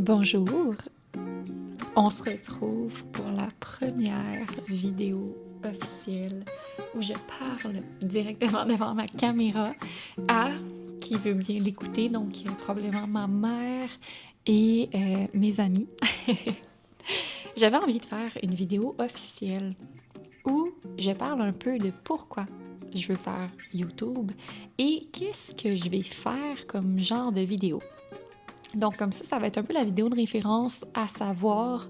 Bonjour, on se retrouve pour la première vidéo officielle où je parle directement devant ma caméra à qui veut bien l'écouter, donc probablement ma mère et mes amis. J'avais envie de faire une vidéo officielle où je parle un peu de pourquoi je veux faire YouTube et qu'est-ce que je vais faire comme genre de vidéo. Donc comme ça va être un peu la vidéo de référence à savoir,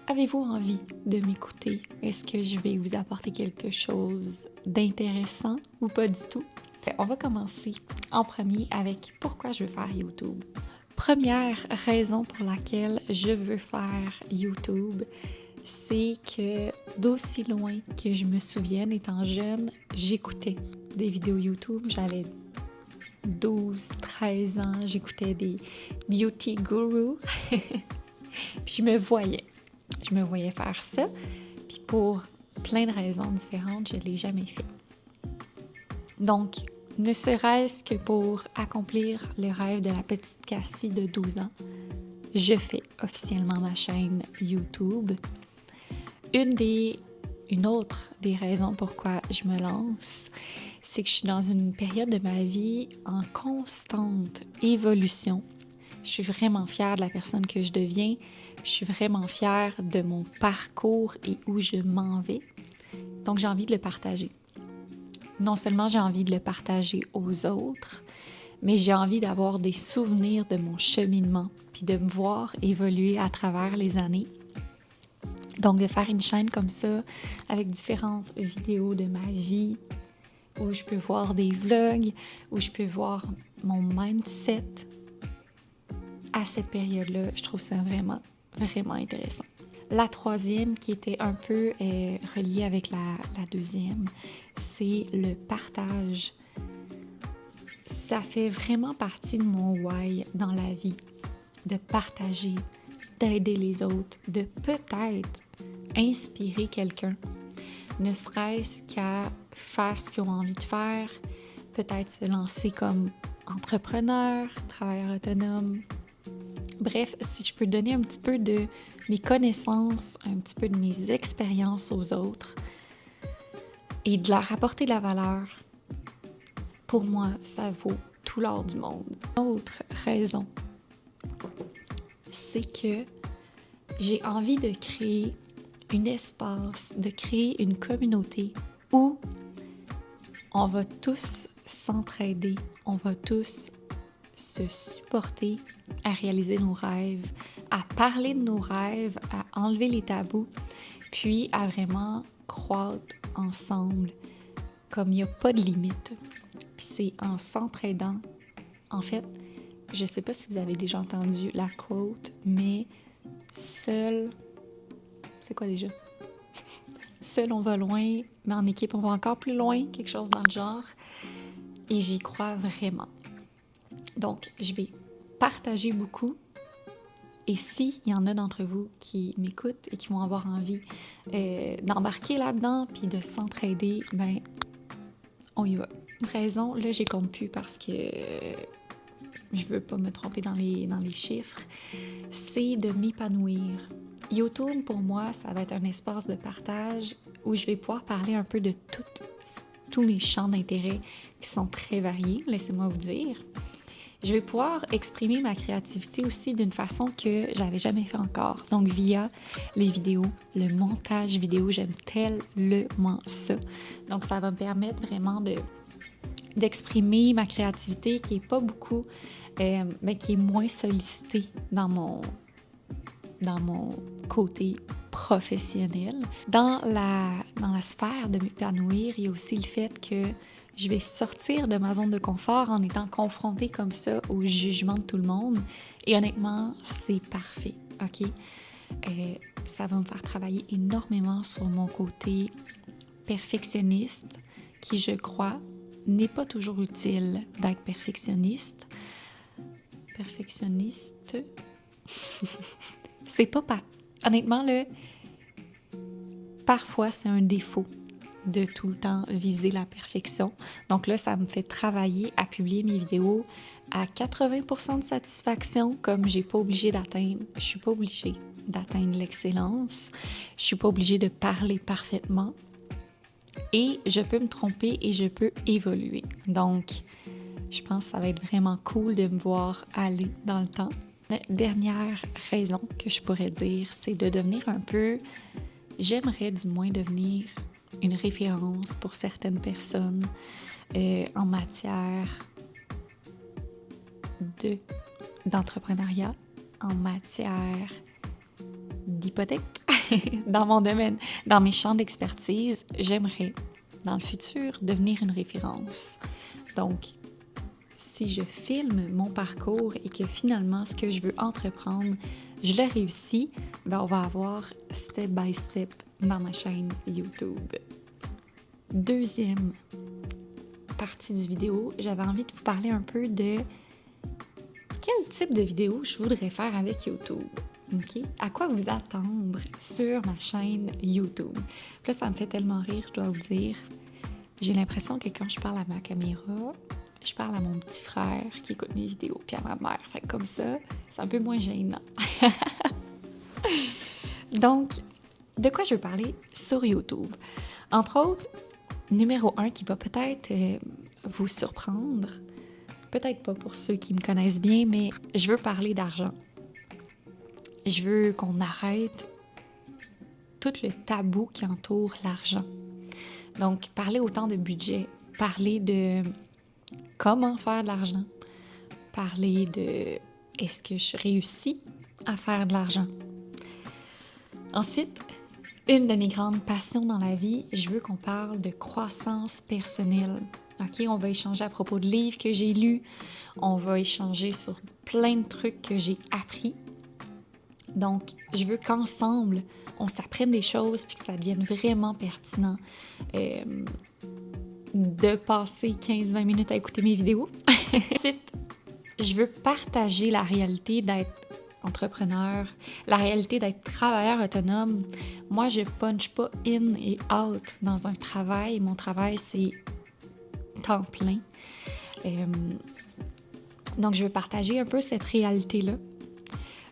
avez-vous envie de m'écouter? Est-ce que je vais vous apporter quelque chose d'intéressant ou pas du tout? On va commencer en premier avec pourquoi je veux faire YouTube. Première raison pour laquelle je veux faire YouTube, c'est que d'aussi loin que je me souvienne, étant jeune, j'écoutais des vidéos YouTube. J'avais 12, 13 ans, j'écoutais des beauty gurus. Puis je me voyais faire ça. Puis pour plein de raisons différentes, je ne l'ai jamais fait. Donc, ne serait-ce que pour accomplir le rêve de la petite Cassie de 12 ans, je fais officiellement ma chaîne YouTube. Une autre des raisons pourquoi je me lance, c'est que je suis dans une période de ma vie en constante évolution. Je suis vraiment fière de la personne que je deviens. Je suis vraiment fière de mon parcours et où je m'en vais. Donc, j'ai envie de le partager. Non seulement j'ai envie de le partager aux autres, mais j'ai envie d'avoir des souvenirs de mon cheminement, puis de me voir évoluer à travers les années. Donc, de faire une chaîne comme ça, avec différentes vidéos de ma vie, où je peux voir des vlogs, où je peux voir mon mindset à cette période-là, je trouve ça vraiment, vraiment intéressant. La troisième, qui était un peu reliée avec la deuxième, c'est le partage. Ça fait vraiment partie de mon why dans la vie, de partager, d'aider les autres, de peut-être inspirer quelqu'un, ne serait-ce qu'à faire ce qu'ils ont envie de faire, peut-être se lancer comme entrepreneur, travailleur autonome. Bref, si je peux donner un petit peu de mes connaissances, un petit peu de mes expériences aux autres et de leur apporter de la valeur, pour moi, ça vaut tout l'or du monde. Autre raison, c'est que j'ai envie de créer un espace, de créer une communauté où on va tous s'entraider, on va tous se supporter à réaliser nos rêves, à parler de nos rêves, à enlever les tabous, puis à vraiment croître ensemble comme il n'y a pas de limite. Puis c'est en s'entraidant. En fait, je ne sais pas si vous avez déjà entendu la quote, mais seul... C'est quoi déjà? Seul on va loin, mais en équipe on va encore plus loin, quelque chose dans le genre. Et j'y crois vraiment. Donc, je vais partager beaucoup. Et s'il y en a d'entre vous qui m'écoutent et qui vont avoir envie d'embarquer là-dedans puis de s'entraider, ben on y va. Raison, là, j'y compte plus parce que je veux pas me tromper dans les chiffres. C'est de m'épanouir. YouTube, pour moi, ça va être un espace de partage où je vais pouvoir parler un peu de tous mes champs d'intérêt qui sont très variés, laissez-moi vous dire. Je vais pouvoir exprimer ma créativité aussi d'une façon que j'avais jamais fait encore. Donc, via les vidéos, le montage vidéo, j'aime tellement ça. Donc, ça va me permettre vraiment d'exprimer ma créativité qui est pas beaucoup, mais qui est moins sollicitée dans mon côté professionnel. Dans la sphère de m'épanouir, il y a aussi le fait que je vais sortir de ma zone de confort en étant confrontée comme ça au jugement de tout le monde. Et honnêtement, c'est parfait, OK? Ça va me faire travailler énormément sur mon côté perfectionniste, qui, je crois, n'est pas toujours utile d'être perfectionniste. Perfectionniste... c'est pas... Honnêtement, là, parfois, c'est un défaut de tout le temps viser la perfection. Donc là, ça me fait travailler à publier mes vidéos à 80% de satisfaction, comme je suis pas obligée d'atteindre l'excellence. Je suis pas obligée de parler parfaitement. Et je peux me tromper et je peux évoluer. Donc, je pense que ça va être vraiment cool de me voir aller dans le temps. La dernière raison que je pourrais dire, c'est de devenir un peu... J'aimerais du moins devenir une référence pour certaines personnes en matière d'entrepreneuriat, en matière d'hypothèque, dans mon domaine, dans mes champs d'expertise. J'aimerais, dans le futur, devenir une référence. Donc, si je filme mon parcours et que finalement, ce que je veux entreprendre, je le réussis, ben on va avoir step by step dans ma chaîne YouTube. Deuxième partie du vidéo, j'avais envie de vous parler un peu de quel type de vidéo je voudrais faire avec YouTube. Okay? À quoi vous attendre sur ma chaîne YouTube? Puis là, ça me fait tellement rire, je dois vous dire. J'ai l'impression que quand je parle à ma caméra, je parle à mon petit frère qui écoute mes vidéos, puis à ma mère. Fait que comme ça, c'est un peu moins gênant. Donc, de quoi je veux parler sur YouTube? Entre autres, numéro 1 qui va peut-être vous surprendre, peut-être pas pour ceux qui me connaissent bien, mais je veux parler d'argent. Je veux qu'on arrête tout le tabou qui entoure l'argent. Donc, parler autant de budget, parler de comment faire de l'argent, parler de est-ce que je réussis à faire de l'argent. Ensuite, une de mes grandes passions dans la vie, je veux qu'on parle de croissance personnelle. OK, on va échanger à propos de livres que j'ai lus, on va échanger sur plein de trucs que j'ai appris. Donc, je veux qu'ensemble, on s'apprenne des choses puis que ça devienne vraiment pertinent de passer 15-20 minutes à écouter mes vidéos. Ensuite, je veux partager la réalité d'être entrepreneur, la réalité d'être travailleur autonome. Moi, je punch pas in et out dans un travail. Mon travail, c'est temps plein. Donc, je veux partager un peu cette réalité-là.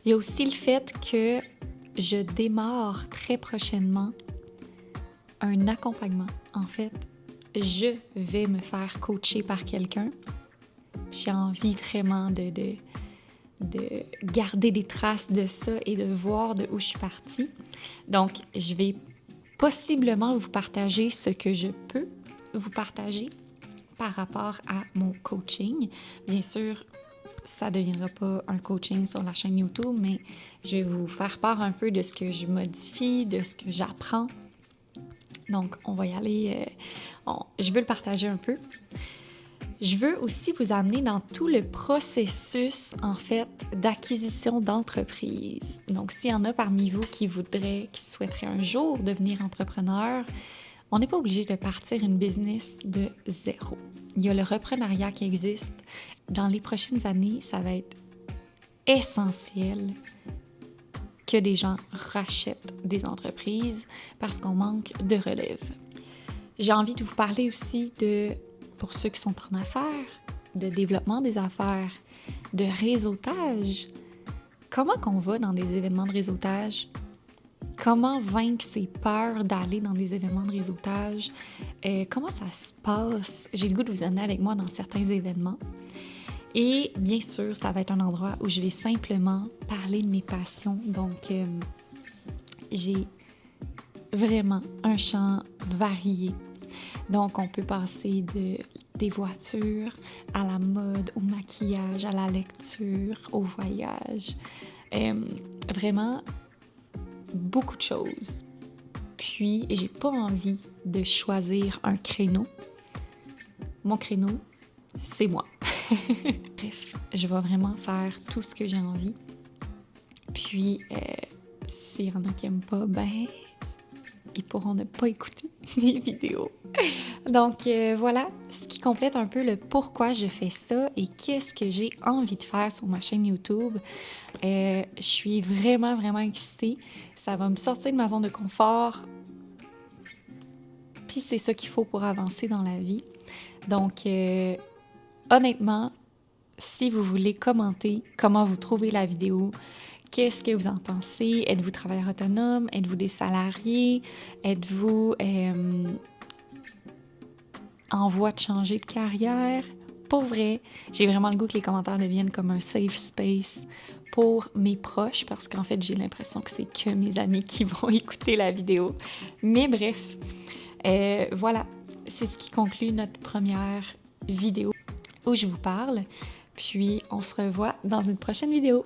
Il y a aussi le fait que je démarre très prochainement un accompagnement. En fait, je vais me faire coacher par quelqu'un. J'ai envie vraiment de garder des traces de ça et de voir de où je suis partie. Donc, je vais possiblement vous partager ce que je peux vous partager par rapport à mon coaching. Bien sûr, ça ne deviendra pas un coaching sur la chaîne YouTube, mais je vais vous faire part un peu de ce que je modifie, de ce que j'apprends. Donc, on va y aller. Je veux le partager un peu. Je veux aussi vous amener dans tout le processus, en fait, d'acquisition d'entreprise. Donc, s'il y en a parmi vous qui souhaiteraient un jour devenir entrepreneur, on n'est pas obligé de partir une business de zéro. Il y a le reprenariat qui existe. Dans les prochaines années, ça va être essentiel que des gens rachètent des entreprises parce qu'on manque de relève. J'ai envie de vous parler aussi pour ceux qui sont en affaires, de développement des affaires, de réseautage. Comment qu'on va dans des événements de réseautage? Comment vaincre ses peurs d'aller dans des événements de réseautage? Comment ça se passe? J'ai le goût de vous emmener avec moi dans certains événements. Et bien sûr, ça va être un endroit où je vais simplement parler de mes passions. Donc, j'ai vraiment un champ varié. Donc, on peut passer des voitures à la mode, au maquillage, à la lecture, au voyage. Vraiment, beaucoup de choses. Puis, j'ai pas envie de choisir un créneau. Mon créneau, c'est moi. Bref, je vais vraiment faire tout ce que j'ai envie. Puis, s'il y en a qui n'aiment pas, ben, ils pourront ne pas écouter mes vidéos. Donc, voilà ce qui complète un peu le pourquoi je fais ça et qu'est-ce que j'ai envie de faire sur ma chaîne YouTube. Je suis vraiment, vraiment excitée. Ça va me sortir de ma zone de confort. Puis Puis c'est ça qu'il faut pour avancer dans la vie. Donc, honnêtement, si vous voulez commenter comment vous trouvez la vidéo, qu'est-ce que vous en pensez? Êtes-vous travailleur autonome? Êtes-vous des salariés? Êtes-vous en voie de changer de carrière? Pour vrai, j'ai vraiment le goût que les commentaires deviennent comme un safe space pour mes proches, parce qu'en fait, j'ai l'impression que c'est que mes amis qui vont écouter la vidéo. Mais bref, voilà, c'est ce qui conclut notre première vidéo où je vous parle. Puis, on se revoit dans une prochaine vidéo.